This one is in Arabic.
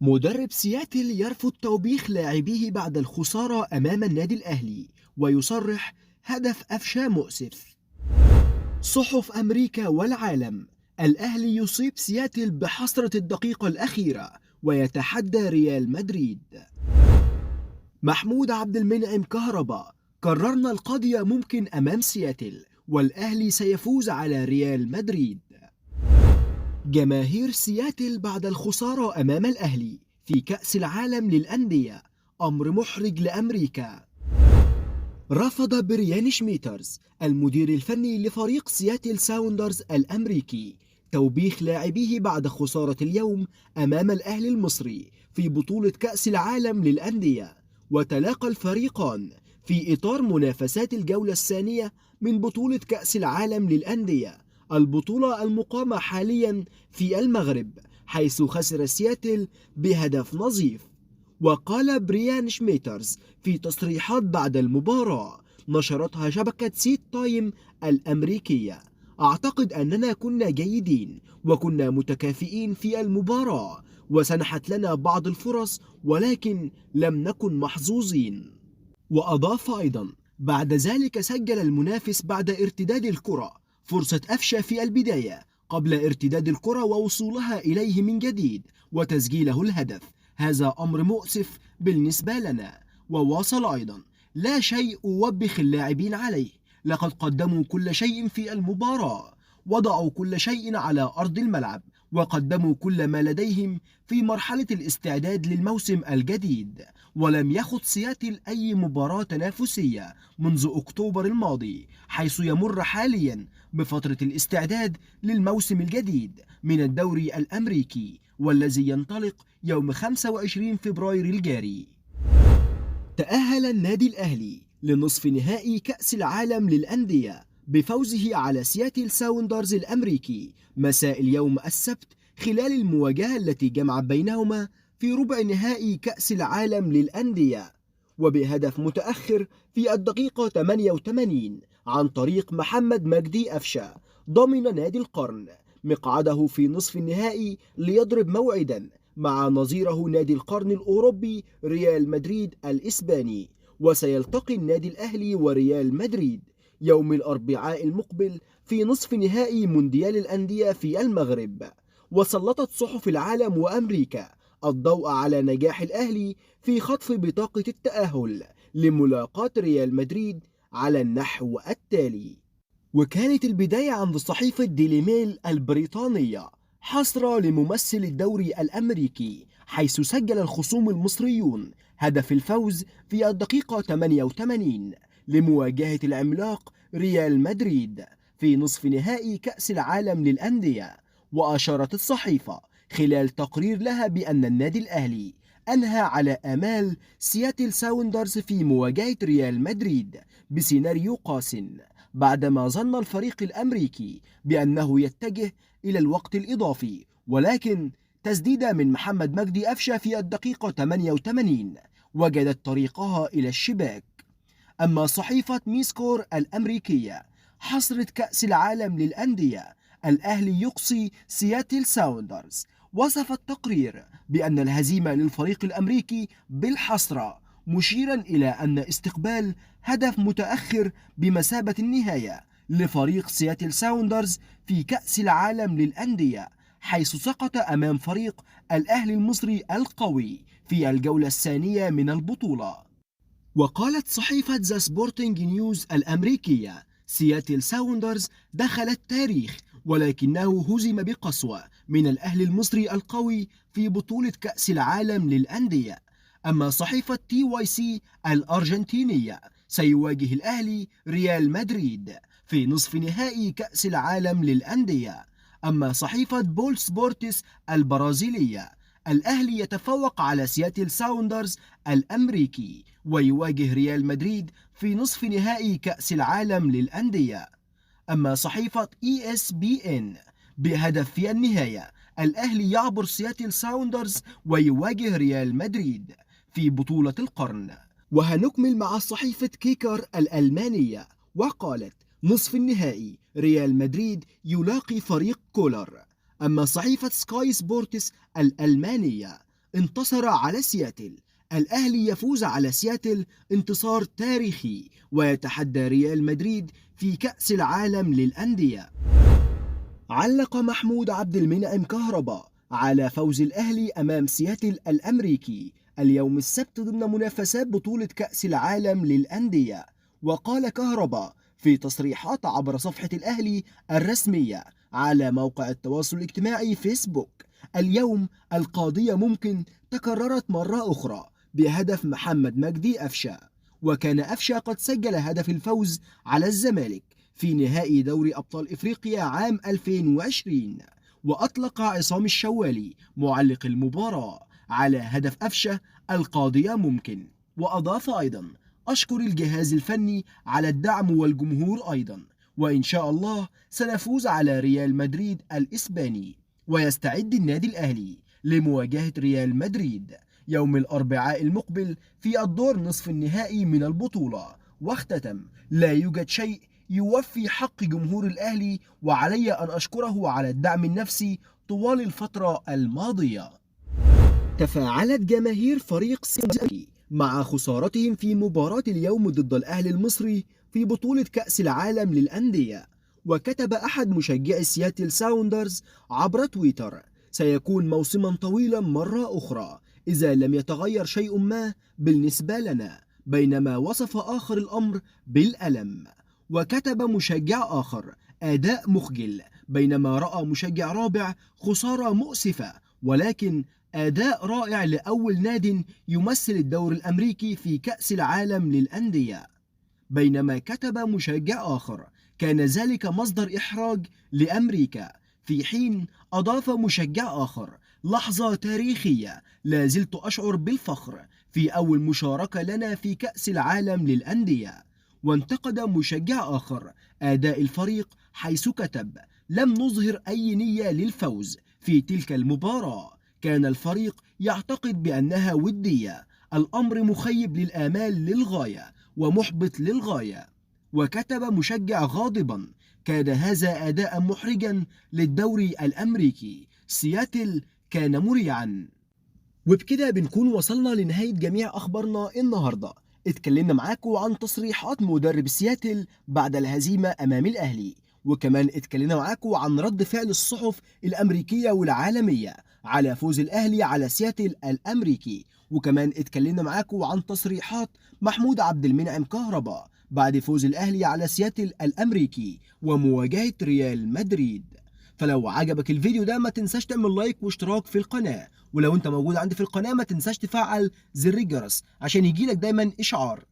مدرب سياتل يرفض توبيخ لاعبيه بعد الخسارة أمام النادي الأهلي ويصرح هدف أفشا مؤسف. صحف أمريكا والعالم: الأهلي يصيب سياتل بحسرة الدقيقة الأخيرة ويتحدى ريال مدريد. محمود عبد المنعم كهربا: قررنا القضية ممكن أمام سياتل والأهلي سيفوز على ريال مدريد. جماهير سياتل بعد الخسارة أمام الأهلي في كأس العالم للأندية: أمر محرج لأمريكا. رفض بريان شميترز المدير الفني لفريق سياتل ساوندرز الأمريكي توبيخ لاعبيه بعد خسارة اليوم أمام الأهلي المصري في بطولة كأس العالم للأندية. وتلاقى الفريقان في إطار منافسات الجولة الثانية من بطولة كأس العالم للأندية، البطولة المقامة حاليا في المغرب، حيث خسر سياتل بهدف نظيف. وقال بريان شميترز في تصريحات بعد المباراة نشرتها شبكة سيت تايم الأمريكية: أعتقد أننا كنا جيدين وكنا متكافئين في المباراة وسنحت لنا بعض الفرص ولكن لم نكن محظوظين. وأضاف أيضا: بعد ذلك سجل المنافس بعد ارتداد الكرة فرصة أفشى في البداية قبل ارتداد الكرة ووصولها إليه من جديد وتسجيله الهدف. هذا أمر مؤسف بالنسبة لنا. وواصل أيضا: لا شيء أوبخ اللاعبين عليه، لقد قدموا كل شيء في المباراة، وضعوا كل شيء على أرض الملعب وقدموا كل ما لديهم في مرحلة الاستعداد للموسم الجديد. ولم يخض سياتل أي مباراة تنافسية منذ أكتوبر الماضي، حيث يمر حاليا بفترة الاستعداد للموسم الجديد من الدوري الأمريكي والذي ينطلق يوم 25 فبراير الجاري. تأهل النادي الأهلي لنصف نهائي كأس العالم للأندية بفوزه على سياتل ساوندرز الأمريكي مساء اليوم السبت خلال المواجهة التي جمعت بينهما في ربع نهائي كأس العالم للأندية، وبهدف متأخر في الدقيقة 88 عن طريق محمد مجدي أفشة. ضمن نادي القرن مقعده في نصف النهائي ليضرب موعدا مع نظيره نادي القرن الأوروبي ريال مدريد الإسباني. وسيلتقي النادي الأهلي وريال مدريد يوم الأربعاء المقبل في نصف نهائي مونديال الأندية في المغرب. وسلطت صحف العالم وأمريكا الضوء على نجاح الأهلي في خطف بطاقة التأهل لملاقاة ريال مدريد على النحو التالي. وكانت البداية عند صحيفة ديلي ميل البريطانية حسرة لممثل الدوري الأمريكي، حيث سجل الخصوم المصريون هدف الفوز في الدقيقة 88 لمواجهة العملاق ريال مدريد في نصف نهائي كأس العالم للأندية. وأشارت الصحيفة خلال تقرير لها بأن النادي الأهلي أنهى على آمال سياتل ساوندرز في مواجهة ريال مدريد بسيناريو قاس، بعدما ظن الفريق الأمريكي بأنه يتجه إلى الوقت الإضافي، ولكن تسديدة من محمد مجدي أفشة في الدقيقة 88 وجدت طريقها إلى الشباك. أما صحيفة ميسكور الأمريكية حصرت كأس العالم للأندية: الأهلي يقصي سياتل ساوندرز. وصف التقرير بأن الهزيمة للفريق الأمريكي بالحسرة، مشيرا إلى أن استقبال هدف متأخر بمثابة النهاية لفريق سياتل ساوندرز في كأس العالم للأندية، حيث سقط أمام فريق الأهلي المصري القوي في الجولة الثانية من البطولة. وقالت صحيفة ذا سبورتنج نيوز الأمريكية: سياتل ساوندرز دخل التاريخ ولكنه هزم بقسوة من الأهلي المصري القوي في بطولة كأس العالم للأندية. أما صحيفة تي واي سي الأرجنتينية: سيواجه الأهلي ريال مدريد في نصف نهائي كأس العالم للأندية. أما صحيفة بول سبورتس البرازيلية: الأهلي يتفوق على سياتل ساوندرز الأمريكي ويواجه ريال مدريد في نصف نهائي كأس العالم للأندية. أما صحيفة ESPN: بهدف في النهاية، الأهلي يعبر سياتل ساوندرز ويواجه ريال مدريد في بطولة القرن. وهنكمل مع صحيفة كيكر الألمانية، وقالت: نصف النهائي ريال مدريد يلاقي فريق كولر. أما صحيفة سكاي سبورتس الألمانية: انتصر على سياتل. الأهلي يفوز على سياتل انتصار تاريخي ويتحدى ريال مدريد في كأس العالم للأندية. علق محمود عبد المنعم كهربا على فوز الأهلي أمام سياتل الأمريكي اليوم السبت ضمن منافسات بطولة كأس العالم للأندية. وقال كهربا في تصريحات عبر صفحة الأهلي الرسمية على موقع التواصل الاجتماعي فيسبوك: اليوم القضية ممكن تكررت مرة أخرى بهدف محمد مجدي أفشة. وكان أفشة قد سجل هدف الفوز على الزمالك في نهائي دوري أبطال إفريقيا عام 2020. وأطلق عصام الشوالي معلق المباراة على هدف أفشة القضية ممكن، وأضاف أيضا: أشكر الجهاز الفني على الدعم والجمهور أيضا، وإن شاء الله سنفوز على ريال مدريد الإسباني. ويستعد النادي الأهلي لمواجهة ريال مدريد يوم الأربعاء المقبل في الدور نصف النهائي من البطولة. واختتم: لا يوجد شيء يوفي حق جمهور الأهلي، وعلي أن أشكره على الدعم النفسي طوال الفترة الماضية. تفاعلت جماهير فريق سيمبا مع خسارتهم في مباراة اليوم ضد الأهلي المصري في بطولة كأس العالم للأندية. وكتب أحد مشجعي سياتل ساوندرز عبر تويتر: سيكون موسما طويلا مرة أخرى إذا لم يتغير شيء ما بالنسبة لنا، بينما وصف آخر الأمر بالألم. وكتب مشجع آخر: أداء مخجل، بينما رأى مشجع رابع: خسارة مؤسفة ولكن أداء رائع لأول ناد يمثل الدور الأمريكي في كأس العالم للأندية. بينما كتب مشجع آخر: كان ذلك مصدر إحراج لأمريكا. في حين أضاف مشجع آخر: لحظة تاريخية، لا زلت أشعر بالفخر في أول مشاركة لنا في كأس العالم للأندية. وانتقد مشجع آخر أداء الفريق حيث كتب: لم نظهر أي نية للفوز في تلك المباراة، كان الفريق يعتقد بأنها ودية، الأمر مخيب للآمال للغاية ومحبط للغاية. وكتب مشجع غاضبا: كان هذا أداء محرجا للدوري الأمريكي، سياتل كان مريعا. وبكده بنكون وصلنا لنهاية جميع أخبارنا النهاردة. اتكلمنا معاكم عن تصريحات مدرب سياتل بعد الهزيمة أمام الأهلي، وكمان اتكلمنا معاكم عن رد فعل الصحف الأمريكية والعالمية على فوز الأهلي على سياتل الأمريكي، وكمان اتكلمنا معاكم عن تصريحات محمود عبد المنعم كهربا بعد فوز الأهلي على سياتل الأمريكي ومواجهة ريال مدريد. فلو عجبك الفيديو ده ما تنساش تعمل لايك واشتراك في القناة، ولو انت موجود عندي في القناة ما تنساش تفعل زر الجرس عشان يجيلك دايما إشعار